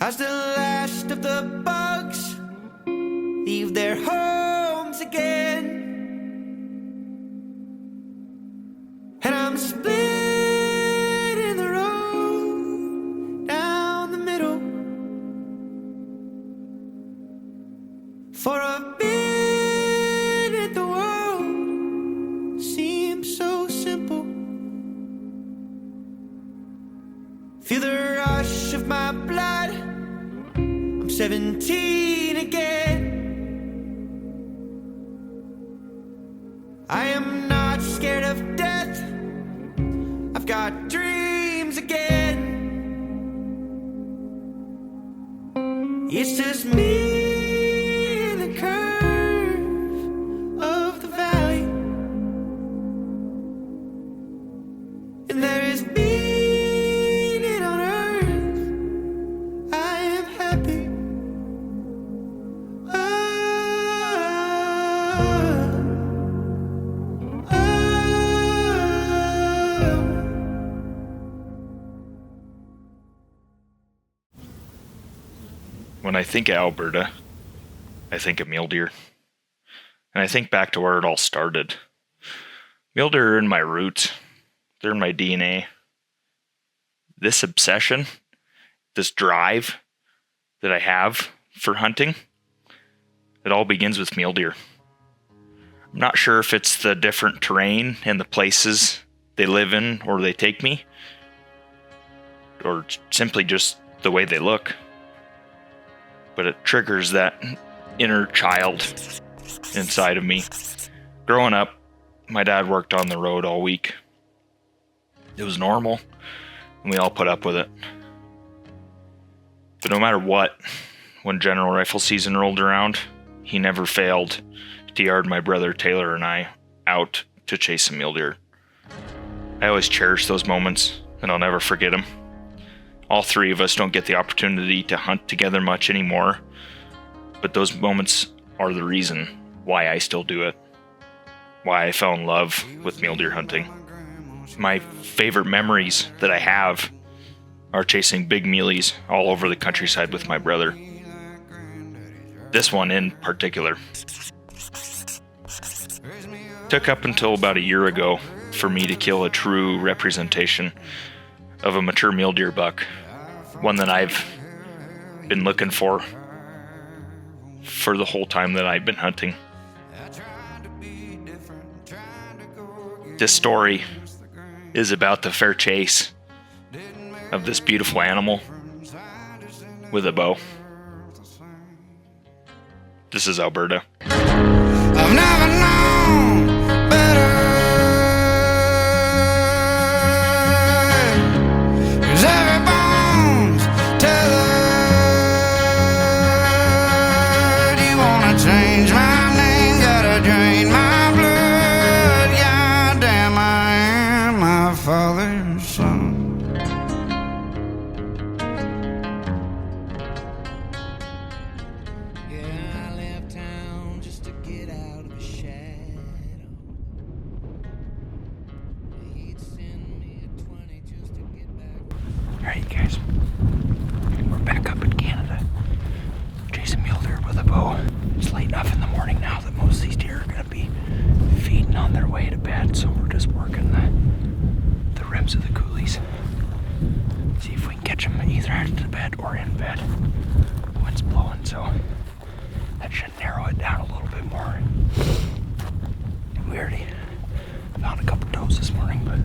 As the last of the bugs leave their homes again, and I'm split in the road down the middle. For a minute the world seems so simple. Feel the rush of my blood, I'm 17 again. I am not scared of death, I've got dreams again. It's just me in the curve of the valley, and there is meaning on earth. I am happy. When I think of Alberta, I think of mule deer. And I think back to where it all started. Mule deer are in my roots. They're in my DNA. This obsession, this drive that I have for hunting, it all begins with mule deer. I'm not sure if it's the different terrain and the places they live in or they take me, or simply just the way they look. But it triggers that inner child inside of me. Growing up, my dad worked on the road all week. It was normal, and we all put up with it. But no matter what, when general rifle season rolled around, he never failed to yard my brother Taylor and I out to chase some mule deer. I always cherish those moments, and I'll never forget them. All three of us don't get the opportunity to hunt together much anymore, but those moments are the reason why I still do it, why I fell in love with mule deer hunting. My favorite memories that I have are chasing big muleys all over the countryside with my brother. This one in particular. Took up until about a year ago for me to kill a true representation of a mature mule deer buck, one that I've been looking for the whole time that I've been hunting. This story is about the fair chase of this beautiful animal with a bow. This is Alberta. I've never known better, 'cause every bone's tethered. You wanna change my name, gotta drain my blood. Goddamn, I am my father's son. Alright guys, we're back up in Canada, chasing mule deer with a bow. It's late enough in the morning now that most of these deer are going to be feeding on their way to bed, so we're just working the rims of the Coulees. See if we can catch them either out of bed or in bed. The wind's blowing, so that should narrow it down a little bit more. We already found a couple does this morning, but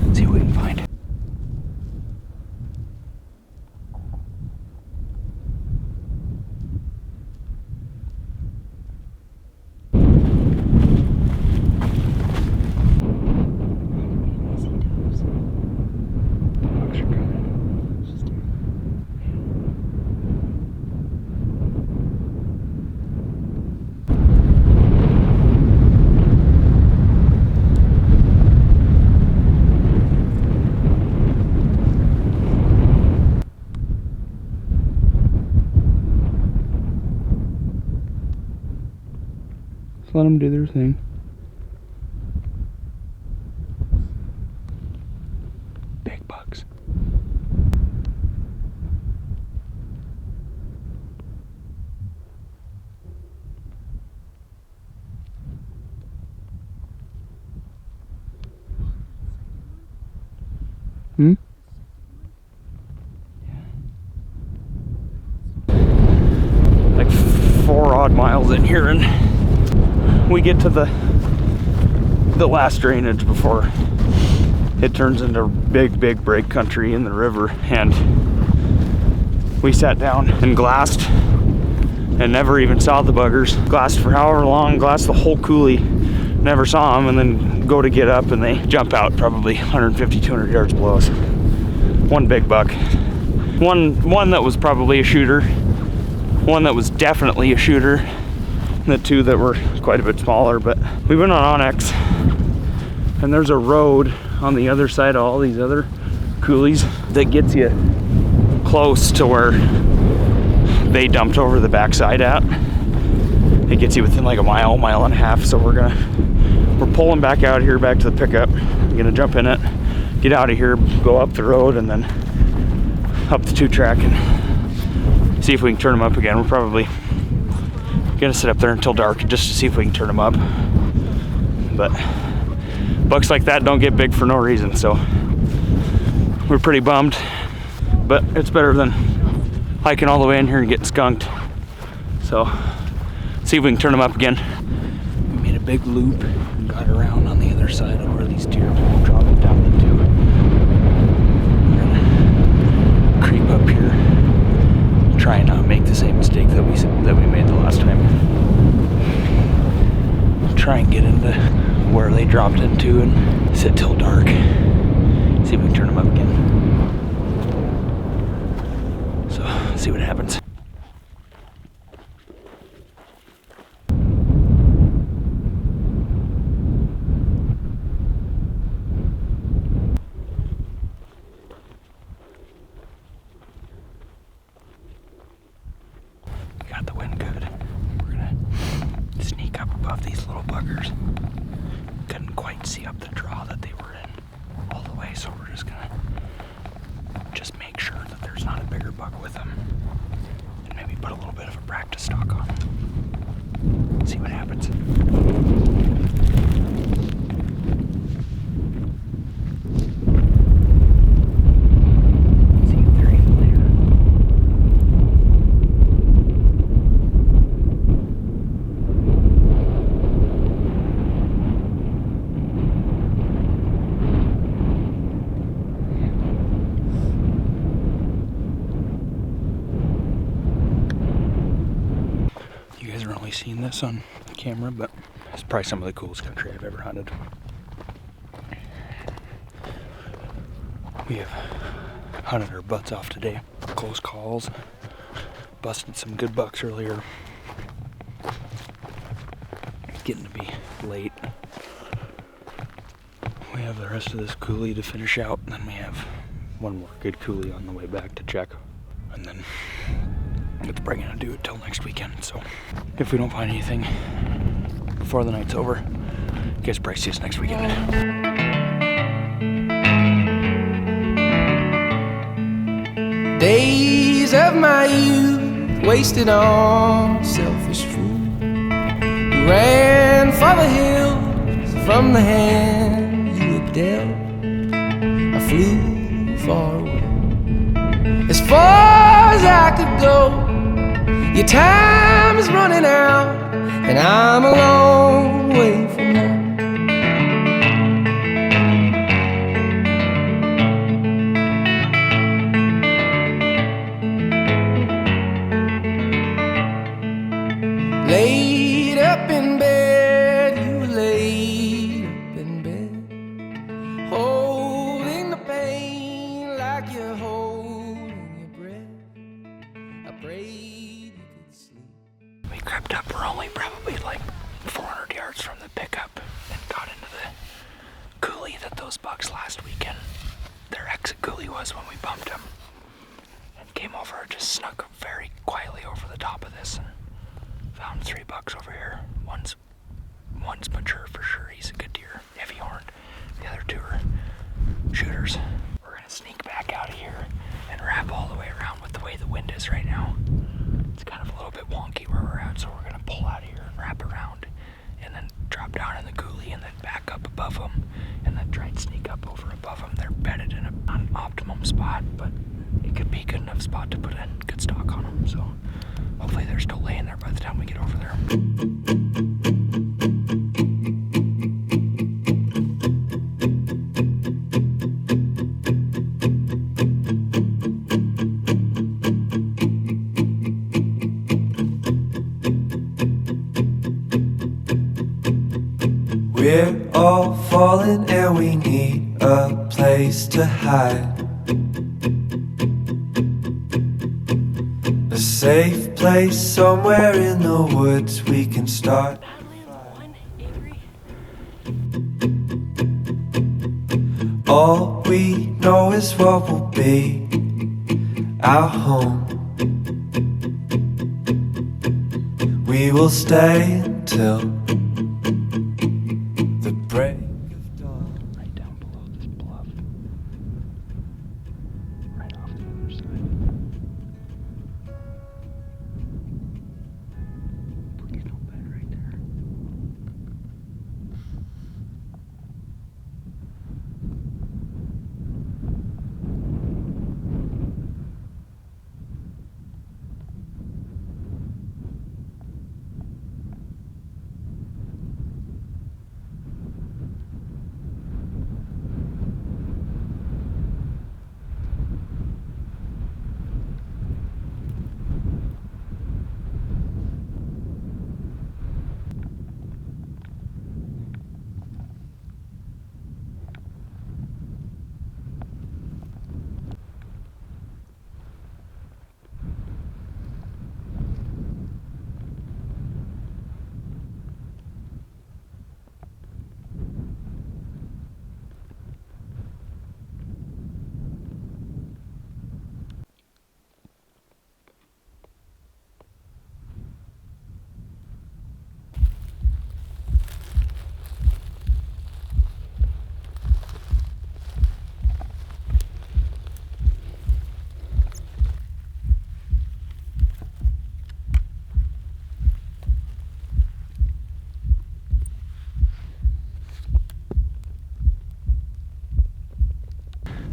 let's see what we can find. Let them do their thing. Big bucks. odd miles in here, and we get to the last drainage before it turns into big break country in the river. And we sat down and glassed and never even saw the buggers. Glassed for however long, glassed the whole coulee, never saw them, and then go to get up and they jump out probably 150, 200 yards below us. One big buck. One that was probably a shooter. One that was definitely a shooter. And the two that were quite a bit smaller. But we went on Onyx, and there's a road on the other side of all these other coulees that gets you close to where they dumped over the backside at. It gets you within like a mile and a half. So we're pulling back out here, back to the pickup. I'm gonna jump in it, get out of here, go up the road, and then up the 2-track and see if we can turn them up again. We're probably gonna sit up there until dark just to see if we can turn them up. But bucks like that don't get big for no reason, so we're pretty bummed. But it's better than hiking all the way in here and getting skunked. So see if we can turn them up again. We made a big loop and got around on the other side of where these deer will drop it down into. We're gonna creep up here, try and not make the same mistake that we made the last time. Try and get into where they dropped into and sit till dark. See if we can turn them up again. So, see what happens. Got the wind good. We're gonna sneak up above these little buggers. Couldn't quite see up the draw that they were in all the way, so we're just gonna make sure that there's not a bigger buck with them, and maybe put a little bit of a practice stock on them. See what happens. See if they're even there. You guys haven't really seen this on camera, but it's probably some of the coolest country I've ever hunted. We have hunted our butts off today. Close calls. Busted some good bucks earlier. It's getting to be late. We have the rest of this coulee to finish out, and then we have one more good coulee on the way back to check. And then it's probably gonna do it till next weekend. So if we don't find anything before the night's over, you guys probably see us next weekend. Days of my youth wasted on selfish food. You ran for the hills from the hand you were dealt. I flew far away, as far as I could go. Your time is running out, and I'm a long way from home. Laid up in bed, you were laid up in bed, holding the pain like you're holding your breath. I prayed you could sleep. We crept up. We're only probably like 400 yards from the pickup and got into the coulee that those bucks last weekend, their exit coulee was when we bumped them, and came over, just snuck up very quietly over the top of this and found 3 bucks over here. One's mature for sure. He's a good deer, heavy horned. The other 2 are shooters. We're gonna sneak back out of here and wrap all the way around with the way the wind is right now. It's kind of a little bit wonky where we're at, so we're gonna pull out of here and wrap around and then drop down in the coulee and then back up above them and then try and sneak up over above them. They're bedded in an optimum spot, but it could be a good enough spot to put in good stock on them. So hopefully they're still laying there by the time we get over there. We're all falling and we need a place to hide. A safe place somewhere in the woods we can start. All we know is what will be our home. We will stay until the break of dawn. Right down below this bluff. Right off the other side. Please don't bed right there.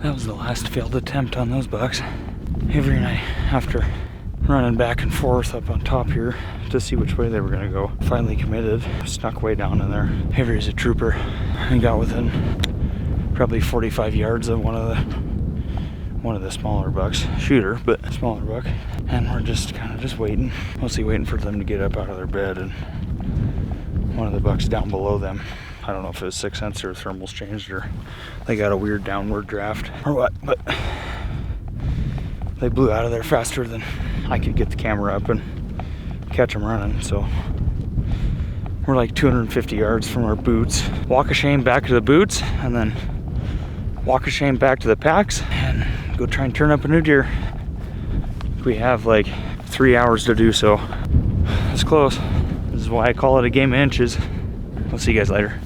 That was the last failed attempt on those bucks. Avery and I, after running back and forth up on top here to see which way they were gonna go, finally committed, snuck way down in there. Avery's a trooper and got within probably 45 yards of one of the smaller bucks. Shooter, but smaller buck. And we're just kind of just waiting, mostly waiting for them to get up out of their bed. And one of the bucks down below them, I don't know if it was 6 cents or thermals changed or they got a weird downward draft or what, but they blew out of there faster than I could get the camera up and catch them running. So we're like 250 yards from our boots. Walk of shame back to the boots and then walk of shame back to the packs and go try and turn up a new deer. We have like 3 hours to do so. It's close. This is why I call it a game of inches. I'll see you guys later.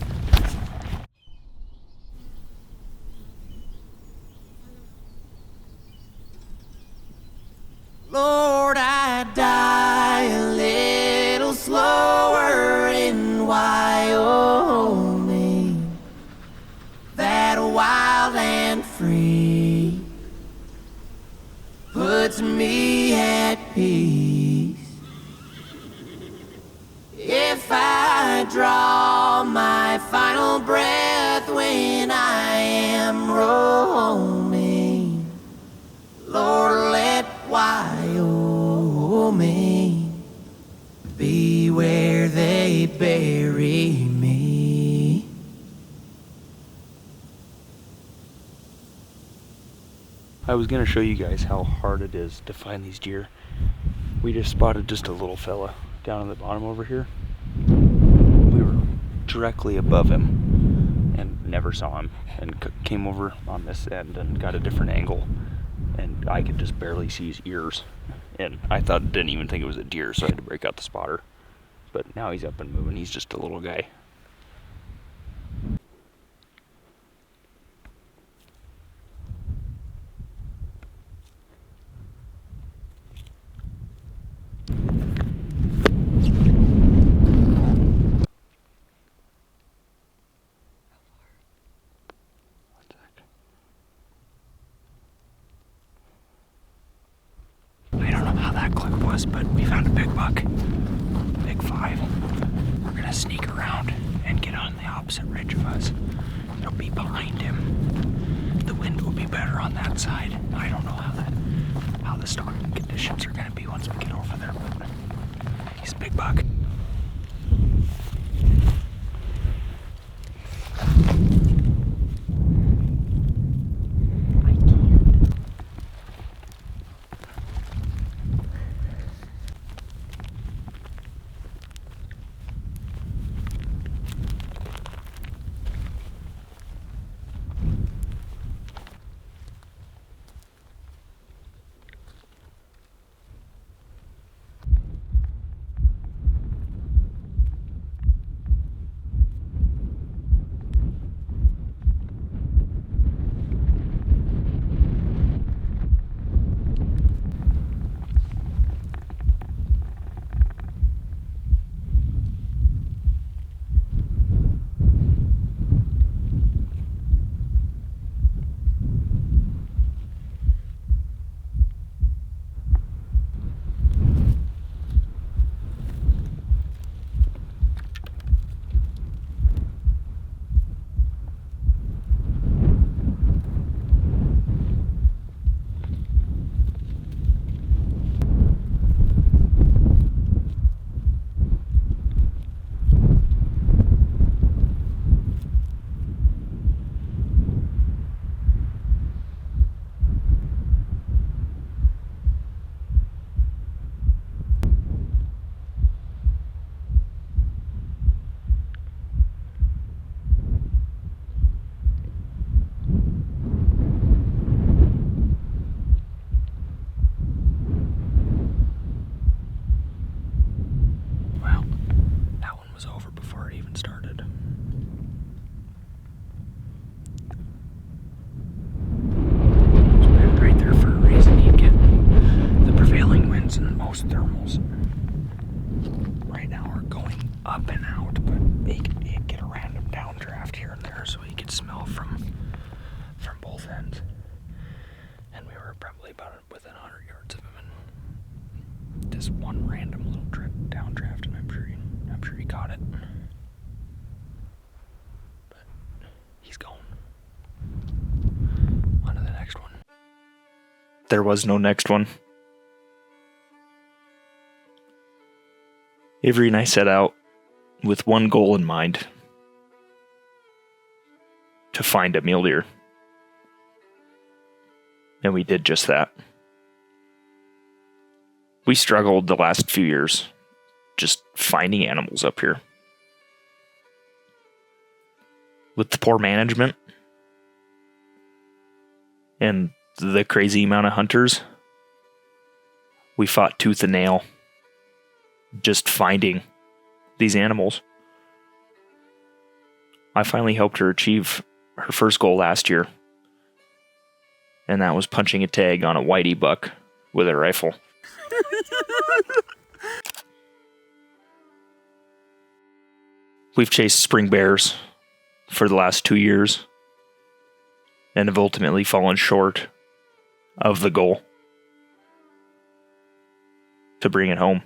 Lord, I die a little slower in Wyoming. That wild and free puts me at peace. If I draw my final breath when I am roaming, Lord, let Wyoming be where they bury me. I was gonna show you guys how hard it is to find these deer. We just spotted just a little fella down on the bottom over here. We were directly above him and never saw him, and came over on this end and got a different angle, and I could just barely see his ears, and I didn't even think it was a deer, so I had to break out the spotter. But now he's up and moving. He's just a little guy. I don't know how that clip was, but we found a big buck. Big 5. We're gonna sneak around and get on the opposite ridge of us. It'll be behind him. The wind will be better on that side. I don't know how the stalking conditions are gonna be once we get over there, but he's a big buck. most thermals right now are going up and out, but you get a random downdraft here and there, so you can smell from both ends. And we were probably about within 100 yards of him, and just one random little downdraft, and I'm sure he caught it. But he's gone. On to the next one. There was no next one. Avery and I set out with one goal in mind: to find a mule deer. And we did just that. We struggled the last few years just finding animals up here. With the poor management and the crazy amount of hunters, we fought tooth and nail just finding these animals. I finally helped her achieve her first goal last year, and that was punching a tag on a whitey buck with a rifle. We've chased spring bears for the last 2 years and have ultimately fallen short of the goal to bring it home.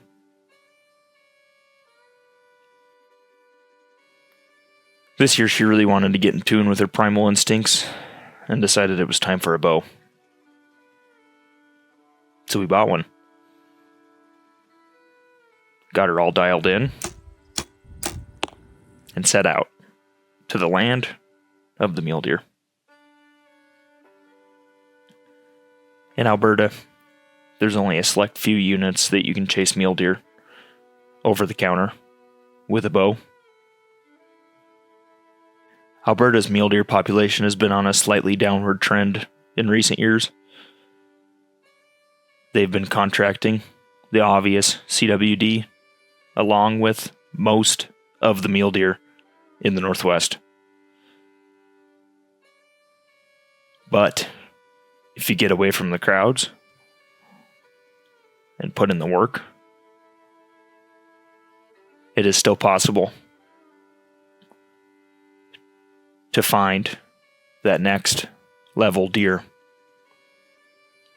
This year she really wanted to get in tune with her primal instincts and decided it was time for a bow. So we bought one. Got her all dialed in and set out to the land of the mule deer. In Alberta, there's only a select few units that you can chase mule deer over the counter with a bow. Alberta's mule deer population has been on a slightly downward trend in recent years. They've been contracting the obvious CWD along with most of the mule deer in the Northwest. But if you get away from the crowds and put in the work, it is still possible to find that next level deer,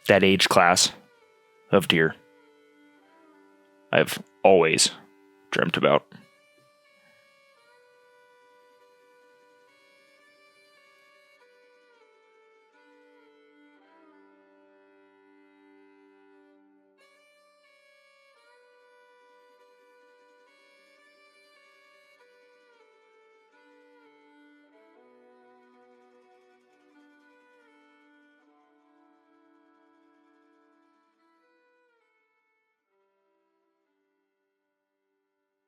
that age class of deer I've always dreamt about.